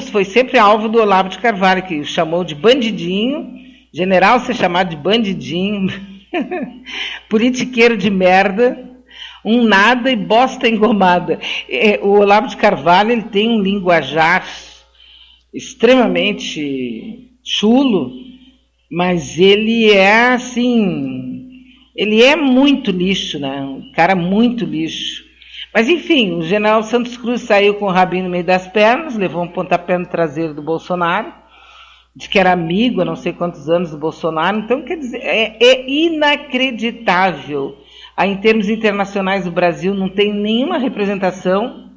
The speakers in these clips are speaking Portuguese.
Cruz foi sempre alvo do Olavo de Carvalho, que o chamou de bandidinho, general ser chamado de bandidinho, politiqueiro de merda, um nada e bosta engomada. O Olavo de Carvalho, ele tem um linguajar extremamente chulo, mas ele é assim, ele é muito lixo, né? Um cara muito lixo. Mas enfim, o general Santos Cruz saiu com o rabinho no meio das pernas, levou um pontapé no traseiro do Bolsonaro, disse que era amigo há não sei quantos anos do Bolsonaro. Então, quer dizer, é inacreditável. Em termos internacionais, o Brasil não tem nenhuma representação,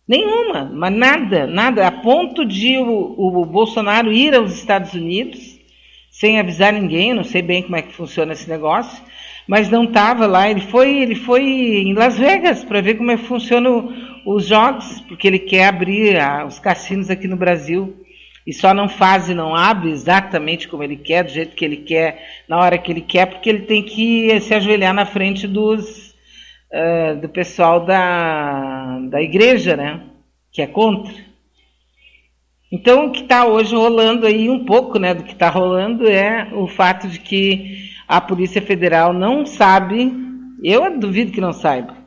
nenhuma, mas nada, a ponto de o Bolsonaro ir aos Estados Unidos sem avisar ninguém. Eu não sei bem como é que funciona esse negócio, mas não estava lá. Ele foi em Las Vegas para ver como é que funcionam os jogos, porque ele quer abrir os cassinos aqui no Brasil. E só não faz e não abre exatamente como ele quer, do jeito que ele quer, na hora que ele quer, porque ele tem que se ajoelhar na frente do pessoal da igreja, né? Que é contra. Então, o que está hoje rolando aí, um pouco, né, do que está rolando é o fato de que a Polícia Federal não sabe, eu duvido que não saiba.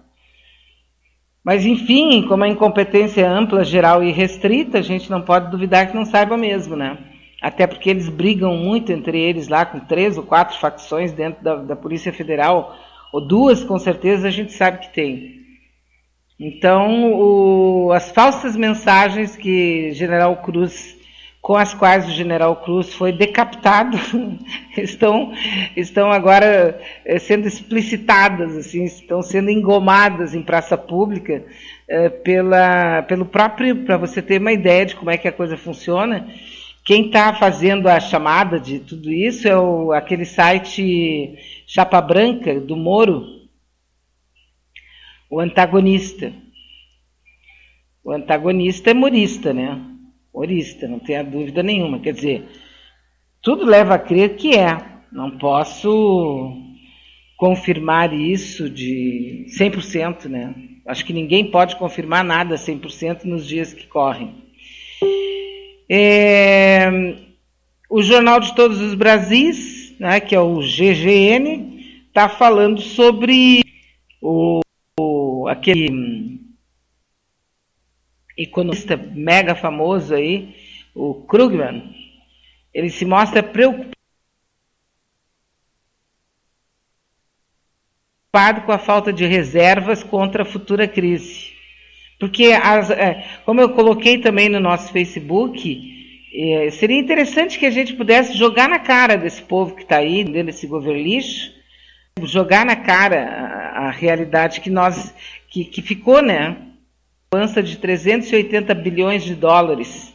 Mas, enfim, como a incompetência é ampla, geral e restrita, a gente não pode duvidar que não saiba mesmo, né? Até porque eles brigam muito entre eles lá, com 3 ou 4 facções dentro da Polícia Federal, ou 2, com certeza, a gente sabe que tem. Então, as falsas mensagens com as quais o general Cruz foi decapitado, estão agora sendo explicitadas, assim, estão sendo engomadas em praça pública pelo próprio, para você ter uma ideia de como é que a coisa funciona. Quem está fazendo a chamada de tudo isso é aquele site Chapa Branca, do Moro, o Antagonista. O Antagonista é morista, né? Morista, não tenha dúvida nenhuma. Quer dizer, tudo leva a crer que é. Não posso confirmar isso de 100%, né? Acho que ninguém pode confirmar nada 100% nos dias que correm. O Jornal de Todos os Brasis, né, que é o GGN, está falando sobre aquele economista mega famoso aí, o Krugman. Ele se mostra preocupado com a falta de reservas contra a futura crise. Porque, como eu coloquei também no nosso Facebook, seria interessante que a gente pudesse jogar na cara desse povo que está aí, desse governo lixo, jogar na cara a realidade que ficou, né? Avança de 380 bilhões de dólares.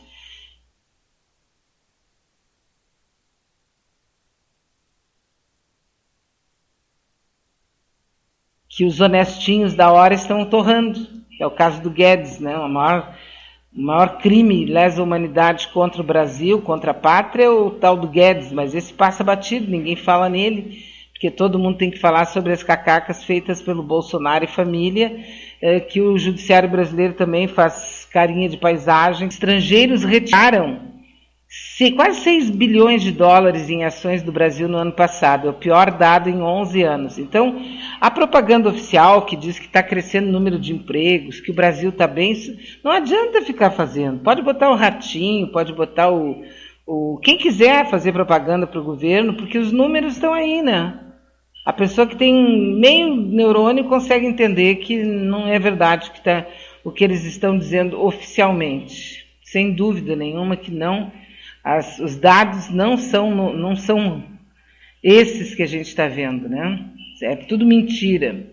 Que os honestinhos da hora estão torrando. É o caso do Guedes, né? O maior crime lesa humanidade contra o Brasil, contra a pátria, é o tal do Guedes, mas esse passa batido, ninguém fala nele, porque todo mundo tem que falar sobre as cacacas feitas pelo Bolsonaro e família, que o judiciário brasileiro também faz carinha de paisagem. Estrangeiros retiraram quase 6 bilhões de dólares em ações do Brasil no ano passado, é o pior dado em 11 anos. Então, a propaganda oficial que diz que está crescendo o número de empregos, que o Brasil está bem, não adianta ficar fazendo. Pode botar o Ratinho, pode botar quem quiser fazer propaganda para o governo, porque os números estão aí, né? A pessoa que tem meio neurônio consegue entender que não é verdade o que eles estão dizendo oficialmente. Sem dúvida nenhuma que não. Os dados não são esses que a gente está vendo, né? É tudo mentira.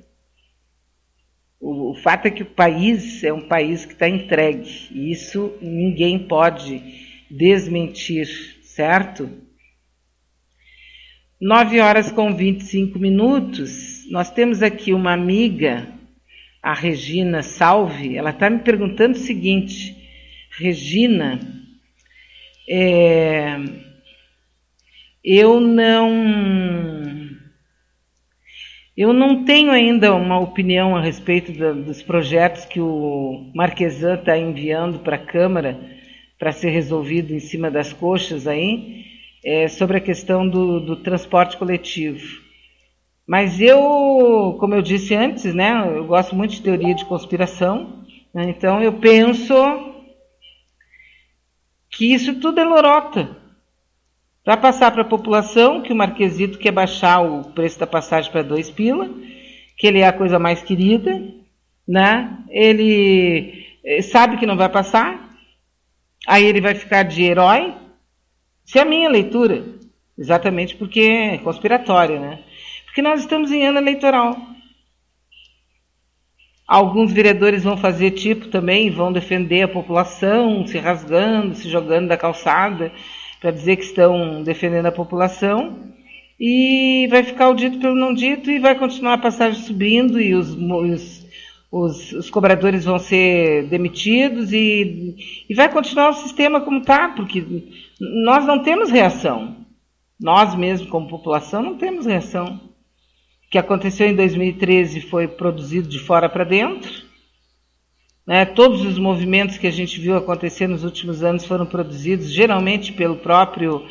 O fato é que o país é um país que está entregue. E isso ninguém pode desmentir, certo? 9h25. Nós temos aqui uma amiga, a Regina Salve. Ela está me perguntando o seguinte: Regina, eu não tenho ainda uma opinião a respeito dos projetos que o Marquesan está enviando para a Câmara para ser resolvido em cima das coxas aí, sobre a questão do transporte coletivo. Mas eu, como eu disse antes, né, eu gosto muito de teoria de conspiração, né, então eu penso que isso tudo é lorota. Para passar para a população que o Marquesito quer baixar o preço da passagem para 2 pila, que ele é a coisa mais querida, né? Ele sabe que não vai passar, aí ele vai ficar de herói. Isso é a minha leitura, exatamente porque é conspiratória, né? Porque nós estamos em ano eleitoral. Alguns vereadores vão fazer tipo também, vão defender a população, se rasgando, se jogando da calçada, para dizer que estão defendendo a população, e vai ficar o dito pelo não dito, e vai continuar a passagem subindo, e os cobradores vão ser demitidos, e vai continuar o sistema como está, porque nós não temos reação. Nós mesmos, como população, não temos reação. O que aconteceu em 2013 foi produzido de fora para dentro, né? Todos os movimentos que a gente viu acontecer nos últimos anos foram produzidos geralmente pelo próprio,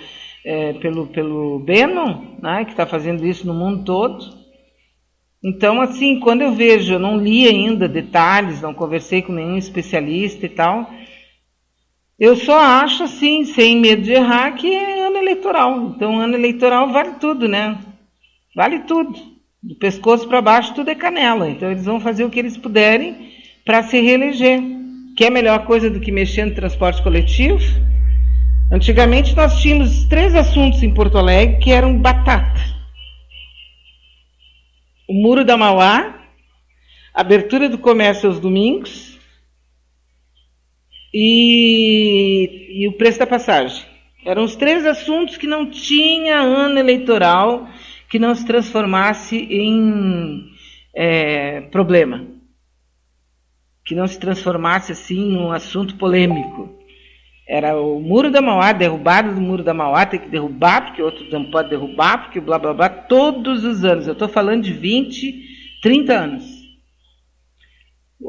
pelo Bannon, né? Que está fazendo isso no mundo todo. Então, assim, quando eu vejo, eu não li ainda detalhes, não conversei com nenhum especialista e tal, eu só acho, assim, sem medo de errar, que é ano eleitoral. Então, ano eleitoral vale tudo, né? Vale tudo. Do pescoço para baixo tudo é canela. Então eles vão fazer o que eles puderem para se reeleger. Que é a melhor coisa do que mexer no transporte coletivo? Antigamente nós tínhamos 3 assuntos em Porto Alegre que eram batata. O Muro da Mauá, a abertura do comércio aos domingos e o preço da passagem. Eram os 3 assuntos que não tinha ano eleitoral que não se transformasse em problema, que não se transformasse assim num assunto polêmico. Era o Muro da Mauá, derrubado do Muro da Mauá, tem que derrubar, porque o outro não pode derrubar, porque blá blá blá, todos os anos. Eu estou falando de 20, 30 anos.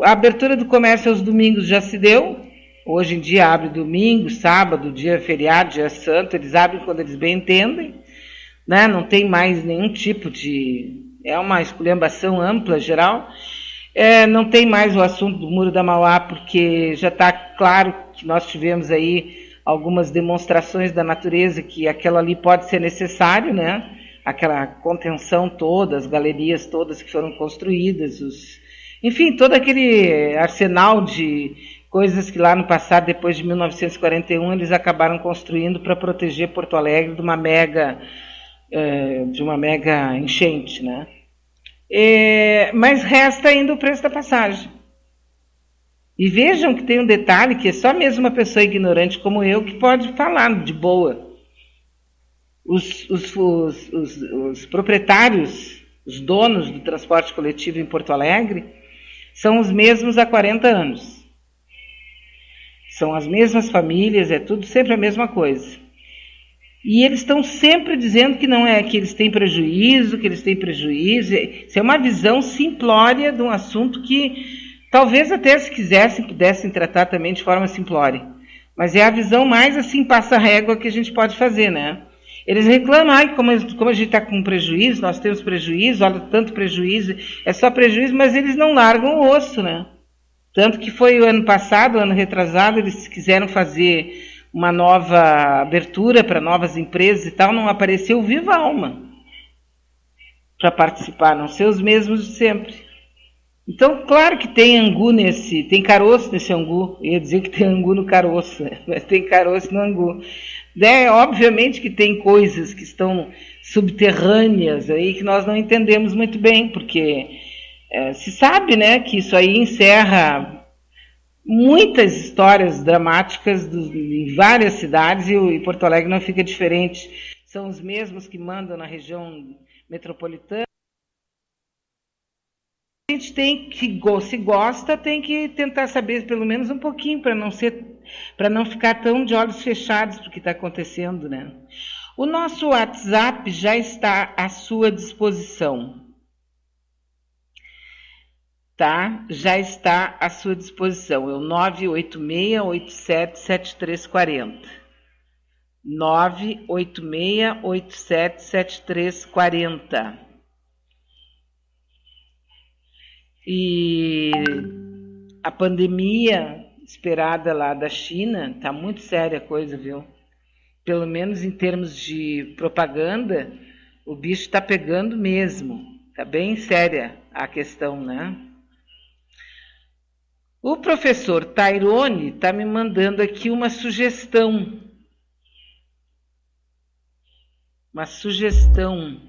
A abertura do comércio aos domingos já se deu. Hoje em dia abre domingo, sábado, dia feriado, dia santo, eles abrem quando eles bem entendem. Né? Não tem mais nenhum tipo de... É uma esculhambação ampla, geral. Não tem mais o assunto do Muro da Mauá, porque já está claro que nós tivemos aí algumas demonstrações da natureza que aquilo ali pode ser necessário, né? Aquela contenção toda, as galerias todas que foram construídas, enfim, todo aquele arsenal de coisas que lá no passado, depois de 1941, eles acabaram construindo para proteger Porto Alegre de uma mega enchente, né? Mas resta ainda o preço da passagem. E vejam que tem um detalhe que é só mesmo uma pessoa ignorante como eu que pode falar de boa. Os proprietários, os donos do transporte coletivo em Porto Alegre, são os mesmos há 40 anos. São as mesmas famílias, é tudo sempre a mesma coisa. E eles estão sempre dizendo que não é que eles têm prejuízo, Isso é uma visão simplória de um assunto que talvez até se quisessem, pudessem tratar também de forma simplória. Mas é a visão mais assim, passa-régua que a gente pode fazer, né? Eles reclamam, como a gente está com prejuízo, nós temos prejuízo, olha, tanto prejuízo, é só prejuízo, mas eles não largam o osso, né? Tanto que foi o ano passado, o ano retrasado, eles quiseram fazer uma nova abertura para novas empresas e tal, não apareceu viva alma para participar, não ser os mesmos de sempre. Então, claro que tem angu tem caroço nesse angu, eu ia dizer que tem angu no caroço, né? Mas tem caroço no angu. Obviamente que tem coisas que estão subterrâneas aí que nós não entendemos muito bem, porque se sabe, né, que isso aí encerra muitas histórias dramáticas em várias cidades e Porto Alegre não fica diferente. São os mesmos que mandam na região metropolitana. A gente tem que, se gosta, tem que tentar saber pelo menos um pouquinho para não ficar tão de olhos fechados para o que está acontecendo, né? O nosso WhatsApp já está à sua disposição. tá? Já está à sua disposição. É o 986877340. 986877340. E a pandemia esperada lá da China, tá muito séria a coisa, viu? Pelo menos em termos de propaganda, o bicho está pegando mesmo. Tá bem séria a questão, né? O professor Tairone está me mandando aqui uma sugestão. Uma sugestão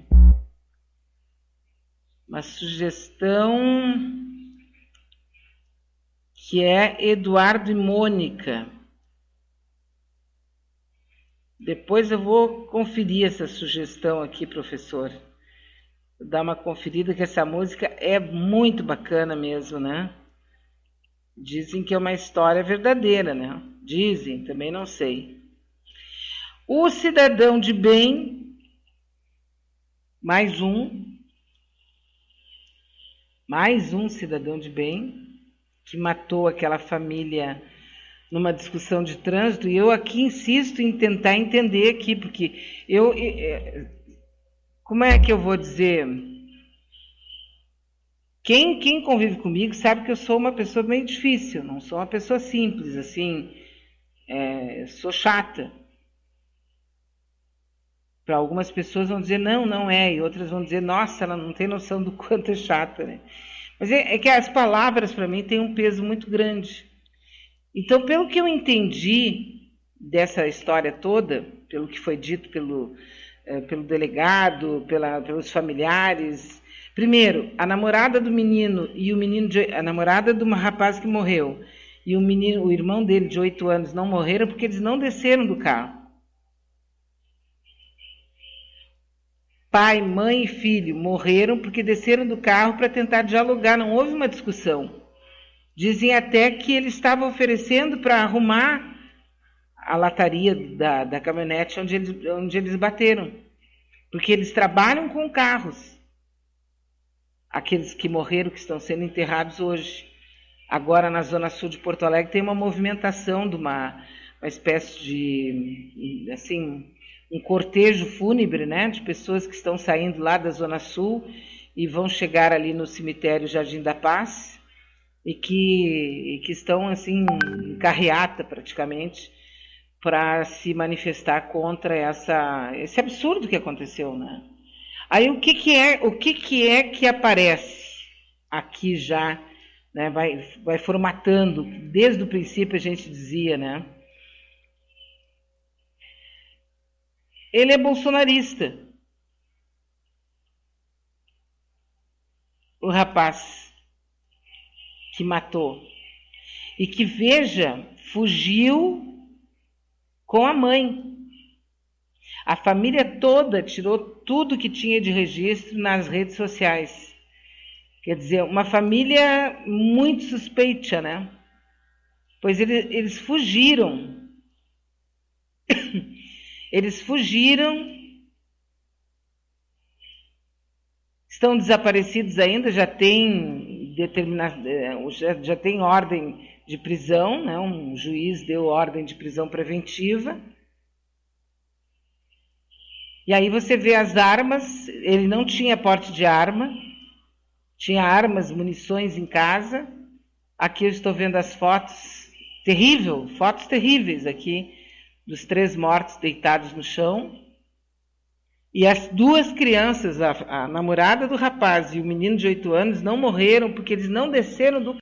que é Eduardo e Mônica. Depois eu vou conferir essa sugestão aqui, professor. Vou dar uma conferida, que essa música é muito bacana mesmo, né? Dizem que é uma história verdadeira, né? Dizem, também não sei. O cidadão de bem, mais um cidadão de bem, que matou aquela família numa discussão de trânsito, e eu aqui insisto em tentar entender aqui, porque como é que eu vou dizer? Quem convive comigo sabe que eu sou uma pessoa meio difícil, não sou uma pessoa simples, assim, sou chata. Para algumas pessoas vão dizer, não é, e outras vão dizer, nossa, ela não tem noção do quanto é chata, né? Mas é que as palavras, para mim, têm um peso muito grande. Então, pelo que eu entendi dessa história toda, pelo que foi dito pelo delegado, pelos familiares, primeiro, a namorada do menino e a namorada do rapaz que morreu e o irmão dele de 8 anos não morreram porque eles não desceram do carro. Pai, mãe e filho morreram porque desceram do carro para tentar dialogar, não houve uma discussão. Dizem até que ele estava oferecendo para arrumar a lataria da caminhonete onde eles bateram. Porque eles trabalham com carros. Aqueles que morreram, que estão sendo enterrados hoje. Agora, na zona sul de Porto Alegre, tem uma movimentação de uma espécie de, assim, um cortejo fúnebre, né, de pessoas que estão saindo lá da zona sul e vão chegar ali no cemitério Jardim da Paz, e que estão, assim, em carreata, praticamente, para se manifestar contra esse absurdo que aconteceu, né? Aí o que é que aparece aqui já, né? Vai formatando, desde o princípio a gente dizia, né? Ele é bolsonarista, o rapaz que matou, e que, veja, fugiu com a mãe. A família toda tirou tudo que tinha de registro nas redes sociais. Quer dizer, uma família muito suspeita, né? Pois eles fugiram. Eles fugiram. Estão desaparecidos ainda, já tem já tem ordem de prisão, né? Um juiz deu ordem de prisão preventiva. E aí você vê as armas, ele não tinha porte de arma, tinha armas, munições em casa. Aqui eu estou vendo as fotos, fotos terríveis aqui, dos 3 mortos deitados no chão. E as 2 crianças, a namorada do rapaz e o menino de 8 anos, não morreram porque eles não desceram do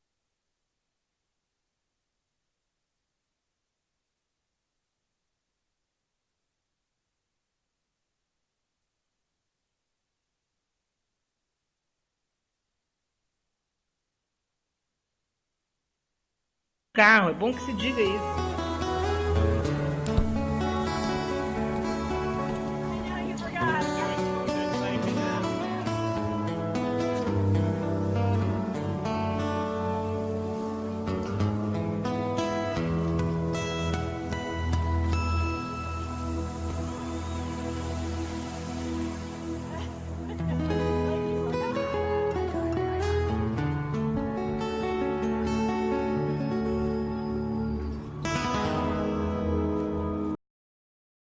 carro. É bom que se diga isso.